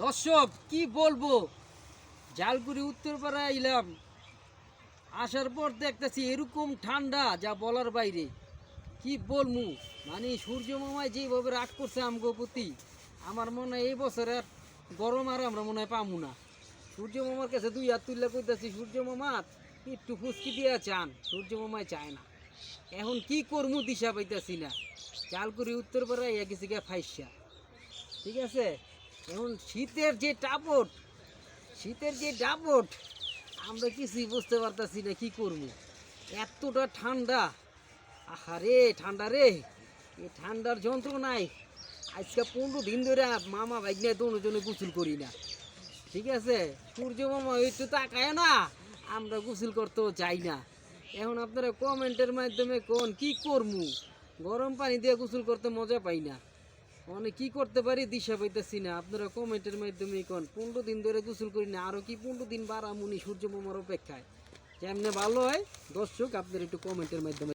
দর্শক কি বলবো, জালকুড়ি উত্তরপাড়া এলাম, আসার পর দেখতেছি এরকম ঠান্ডা যা বলার বাইরে। কি বলবো, মানে সূর্য মামায় যেভাবে রাগ করছে আমগো প্রতি, আমার মনে হয় এই বছর আর গরম আর আমরা মনে হয় পামু না। সূর্য মামার কাছে দুই হাত তুললে কইতাছি, সূর্য মামা একটু ফুসকি দিয়ে চান, সূর্য মামায় চায় না। এখন কি করমু দিশা পাইতাছি না। জালকুড়ি উত্তরপাড়ায় গেছি গা ফাইসা, ঠিক আছে। এখন শীতের যে দাপট আমরা কিছুই বুঝতে পারতাছি না কি করবো। এতটা ঠান্ডা, আহারে ঠান্ডা রে, এই ঠান্ডার যন্ত্রণায় আজকে 15 দিন ধরে মামা ভাই নিয়ে দুজনে গোসল করি না, ঠিক আছে। সূর্য মামা একটু তাকায় না, আমরা গোসল করতেও যাই না। এখন আপনারা কমেন্টের মাধ্যমে কোন কি করমু, গরম পানি দিয়ে গোসল করতে মজা পাই না, মানে কি করতে পারি দিশা পাইতেছি না। আপনারা কমেন্টের মাধ্যমে কোন 15 দিন ধরে গোসল করি না, আরও কি 15 দিন বাড়ামুনি সূর্য মামার অপেক্ষায়, যেমনি ভালো হয়। দর্শক আপনারা একটু কমেন্টের মাধ্যমে